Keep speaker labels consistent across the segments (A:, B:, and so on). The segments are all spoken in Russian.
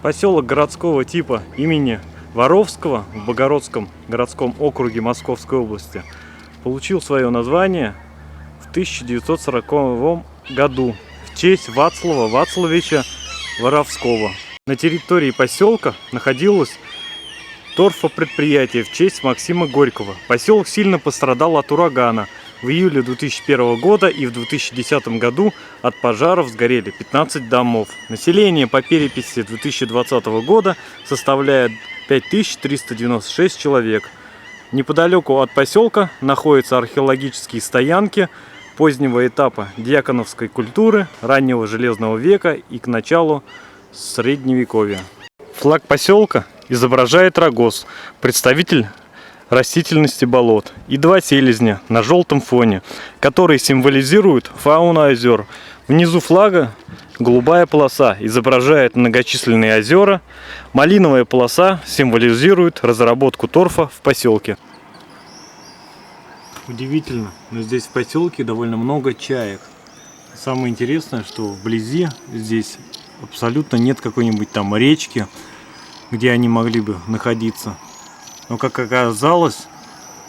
A: Поселок городского типа имени Воровского в Богородском городском округе Московской области получил свое название в 1940 году в честь Вацлава Вацлавича Воровского. На территории поселка находилось торфопредприятие в честь Максима Горького. Поселок сильно пострадал от урагана. В июле 2001 года и в 2010 году от пожаров сгорели 15 домов. Население по переписи 2020 года составляет 5396 человек. Неподалеку от поселка находятся археологические стоянки позднего этапа дьяконовской культуры, раннего железного века и к началу средневековья. Флаг поселка изображает рогоз, представитель растительности болот, и два селезня на желтом фоне, которые символизируют фауну озер. Внизу флага голубая полоса изображает многочисленные озера, малиновая полоса символизирует разработку торфа в поселке. Удивительно, но здесь в поселке довольно много чаек. Самое интересное, что вблизи здесь абсолютно нет какой-нибудь там речки, где они могли бы находиться. Но, как оказалось,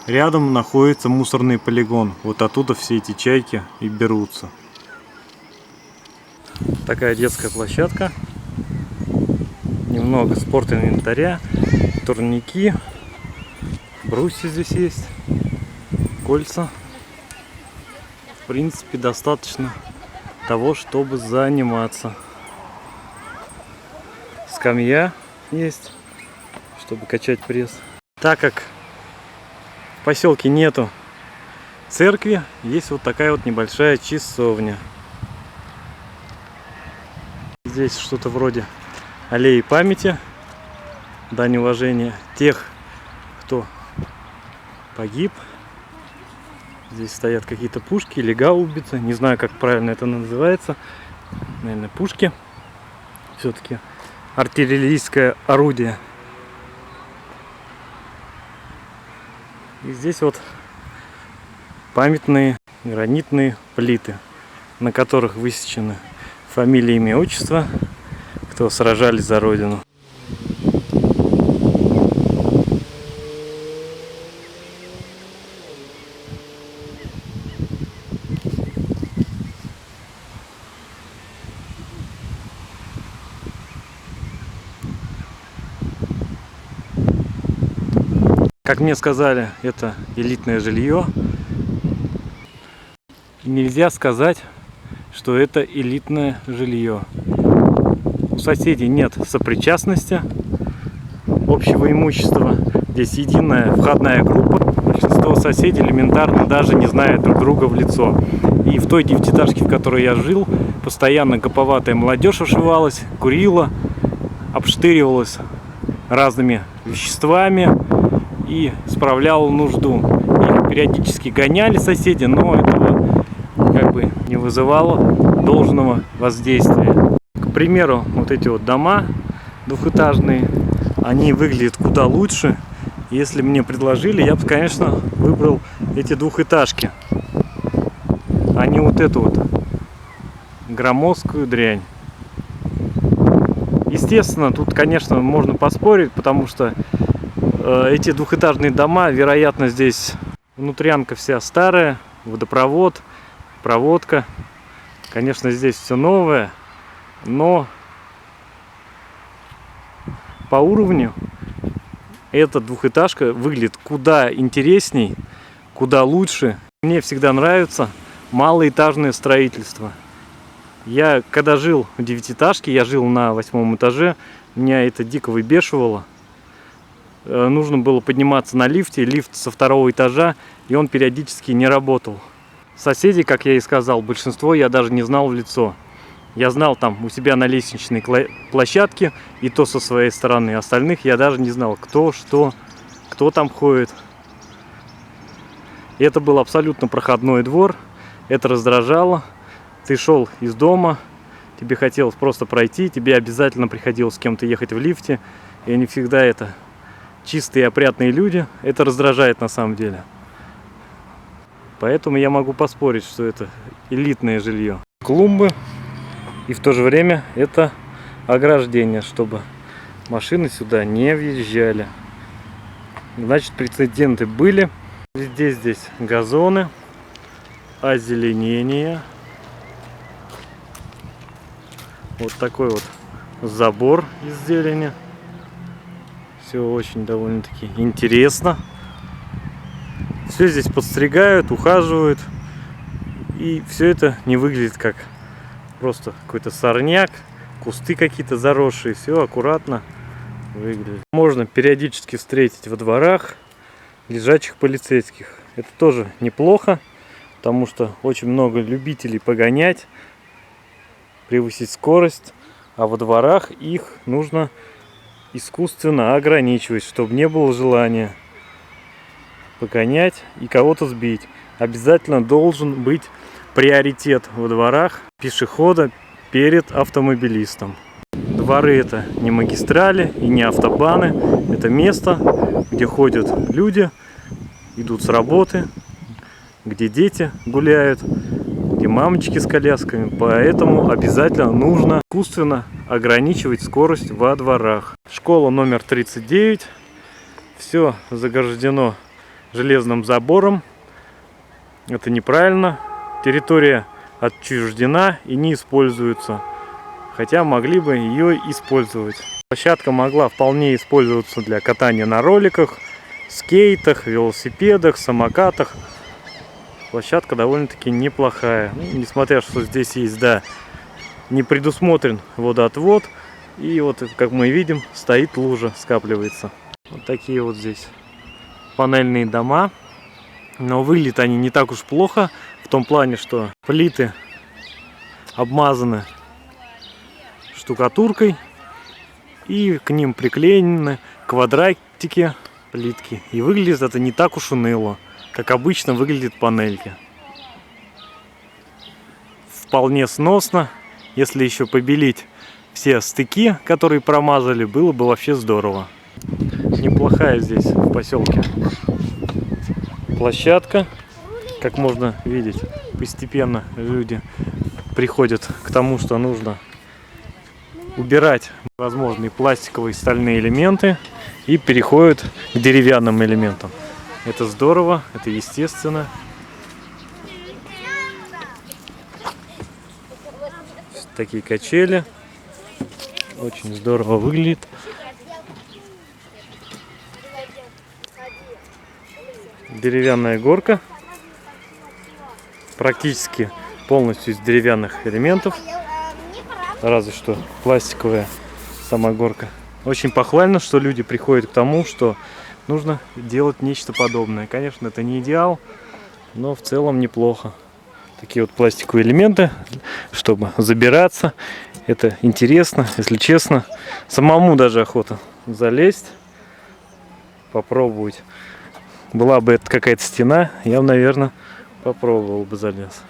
A: рядом находится мусорный полигон. Вот оттуда все эти чайки и берутся. Такая детская площадка. Немного спортинвентаря, турники, брусья здесь есть, кольца. В принципе, достаточно того, чтобы заниматься. Скамья есть, чтобы качать пресс. Так как в поселке нету церкви, есть вот такая вот небольшая часовня. Здесь что-то вроде аллеи памяти, дань уважения тех, кто погиб. Здесь стоят какие-то пушки или гаубицы, не знаю, как правильно это называется. Наверное, пушки. Все-таки артиллерийское орудие. И здесь вот памятные гранитные плиты, на которых высечены фамилии, имя, отчество, кто сражались за родину. Как мне сказали, это элитное жилье. Нельзя сказать, что это элитное жилье. У соседей нет сопричастности, общего имущества. Здесь единая входная группа. Большинство соседей элементарно даже не знает друг друга в лицо. И в той девятиэтажке, в которой я жил, постоянно гоповатая молодежь ошивалась, курила, обштыривалась разными веществами и справляла нужду. Их периодически гоняли соседи, но этого как бы не вызывало должного воздействия. К примеру, вот эти вот дома двухэтажные, они выглядят куда лучше. Если мне предложили, я бы, конечно, выбрал эти двухэтажки, а не вот эту вот громоздкую дрянь. Естественно, тут, конечно, можно поспорить, потому что эти двухэтажные дома, вероятно, здесь внутрянка вся старая, водопровод, проводка. Конечно, здесь все новое, но по уровню эта двухэтажка выглядит куда интересней, куда лучше. Мне всегда нравится малоэтажное строительство. Я когда жил в девятиэтажке, я жил на 8-м этаже, меня это дико выбешивало. Нужно было подниматься на лифте, лифт со 2-го этажа, и он периодически не работал. Соседей, как я и сказал, большинство я даже не знал в лицо. Я знал там у себя на лестничной площадке, и то со своей стороны. Остальных я даже не знал, кто, что, кто там ходит. И это был абсолютно проходной двор, это раздражало. Ты шел из дома, тебе хотелось просто пройти, тебе обязательно приходилось с кем-то ехать в лифте, и не всегда это чистые опрятные люди, это раздражает на самом деле. Поэтому я могу поспорить, что это элитное жилье. Клумбы, и в то же время это ограждение, чтобы машины сюда не въезжали. Значит, прецеденты были. Везде здесь газоны, озеленение. Вот такой вот забор из зелени. Все очень довольно-таки интересно. Все здесь подстригают, ухаживают. И все это не выглядит как просто какой-то сорняк, кусты какие-то заросшие. Все аккуратно выглядит. Можно периодически встретить во дворах лежачих полицейских. Это тоже неплохо, потому что очень много любителей погонять, превысить скорость. А во дворах их нужно искусственно ограничивать, чтобы не было желания погонять и кого-то сбить. Обязательно должен быть приоритет во дворах пешехода перед автомобилистом. Дворы — это не магистрали и не автобаны. Это место, где ходят люди, идут с работы, где дети гуляют, где мамочки с колясками. Поэтому обязательно нужно искусственно ограничивать скорость во дворах. Школа номер 39. Все заграждено железным забором. Это неправильно. Территория отчуждена и не используется. Хотя могли бы ее использовать. Площадка могла вполне использоваться для катания на роликах, скейтах, велосипедах, самокатах. Площадка довольно-таки неплохая. Несмотря что здесь есть, да, не предусмотрен водоотвод. И вот, как мы видим, стоит лужа, скапливается. Вот такие вот здесь панельные дома. Но выглядят они не так уж плохо. В том плане, что плиты обмазаны штукатуркой. И к ним приклеены квадратики плитки. И выглядит это не так уж уныло, как обычно выглядят панельки. Вполне сносно. Если еще побелить все стыки, которые промазали, было бы вообще здорово. Неплохая здесь в поселке площадка. Как можно видеть, постепенно люди приходят к тому, что нужно убирать возможные пластиковые и стальные элементы и переходят к деревянным элементам. Это здорово, это естественно. Такие качели. Очень здорово выглядит. Деревянная горка. Практически полностью из деревянных элементов. Разве что пластиковая сама горка. Очень похвально, что люди приходят к тому, что нужно делать нечто подобное. Конечно, это не идеал, но в целом неплохо. Такие вот пластиковые элементы, чтобы забираться. Это интересно, если честно. Самому даже охота залезть, попробовать. Была бы это какая-то стена, я бы, наверное, попробовал бы залез.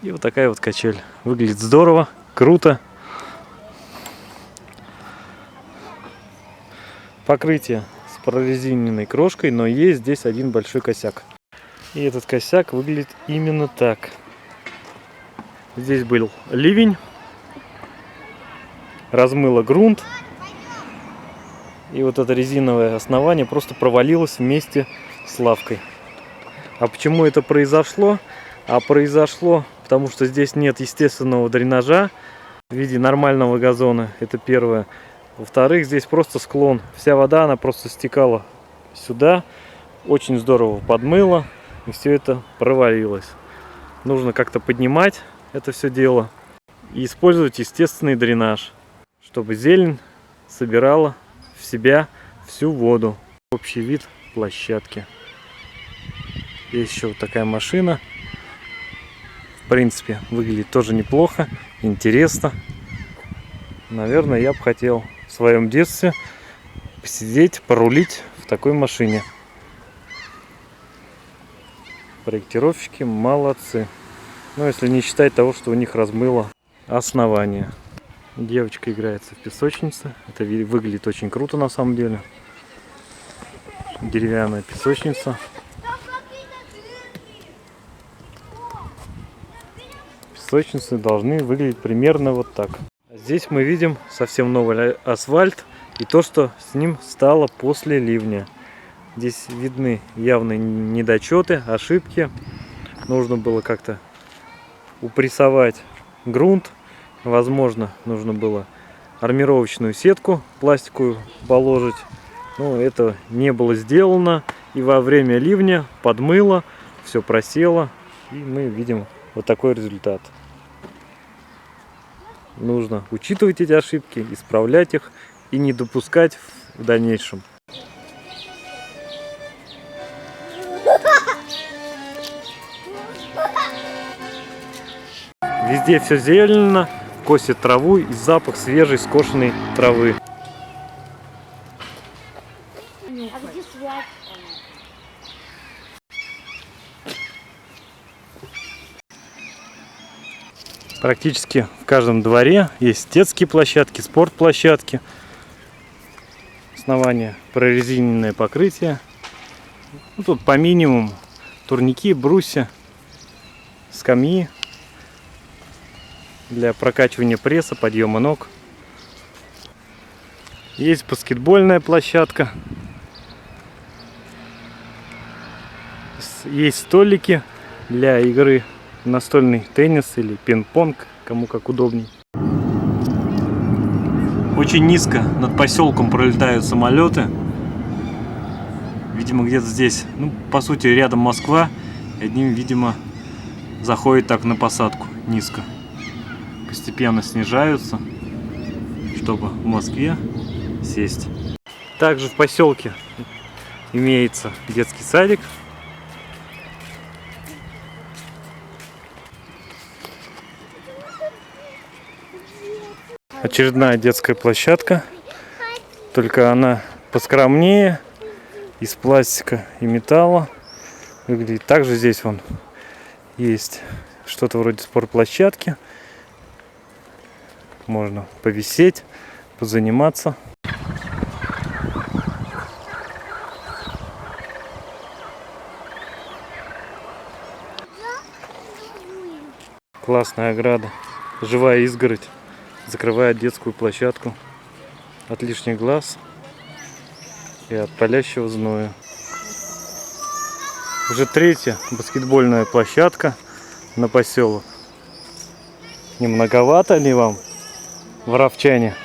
A: И вот такая вот качель. Выглядит здорово, круто. Покрытие с прорезиненной крошкой, но есть здесь один большой косяк. И этот косяк выглядит именно так. Здесь был ливень, размыло грунт, и вот это резиновое основание просто провалилось вместе с лавкой. А почему это произошло? А произошло, потому что здесь нет естественного дренажа в виде нормального газона. Это первое. Во-вторых, здесь просто склон. Вся вода, она просто стекала сюда. Очень здорово подмыло. И все это провалилось. Нужно как-то поднимать это все дело. И использовать естественный дренаж. Чтобы зелень собирала в себя всю воду. Общий вид площадки. Есть еще вот такая машина. В принципе, выглядит тоже неплохо. Интересно. Наверное, я бы хотел в своем детстве посидеть, порулить в такой машине. Проектировщики молодцы. Ну, если не считать того, что у них размыло основание. Девочка играется в песочнице. Это выглядит очень круто на самом деле. Деревянная песочница. Песочницы должны выглядеть примерно вот так. Здесь мы видим совсем новый асфальт. и то, что с ним стало после ливня. Здесь видны явные недочеты, ошибки. Нужно было как-то упрессовать грунт. Возможно, нужно было армировочную сетку пластиковую положить. Но это не было сделано. И во время ливня подмыло, все просело. И мы видим вот такой результат. Нужно учитывать эти ошибки, исправлять их и не допускать в дальнейшем. Везде все зелено, косят траву и запах свежей скошенной травы. Практически в каждом дворе есть детские площадки, спортплощадки. Основание прорезиненное покрытие. Ну, тут по минимуму турники, брусья, скамьи для прокачивания пресса, подъема ног. Есть баскетбольная площадка. Есть столики для игры в настольный теннис или пинг-понг, кому как удобней. Очень низко над поселком пролетают самолеты. Видимо, где-то здесь. Ну, по сути, рядом Москва. И одним, видимо, заходит так на посадку низко. Постепенно снижаются, чтобы в Москве сесть. Также в поселке имеется детский садик. Очередная детская площадка, только она поскромнее, из пластика и металла выглядит. Также здесь вон есть что-то вроде спортплощадки, можно повисеть, позаниматься. Классная ограда, живая изгородь закрывает детскую площадку от лишних глаз и от палящего зноя. Уже третья баскетбольная площадка на поселок. Не многовато ли вам, воровчане?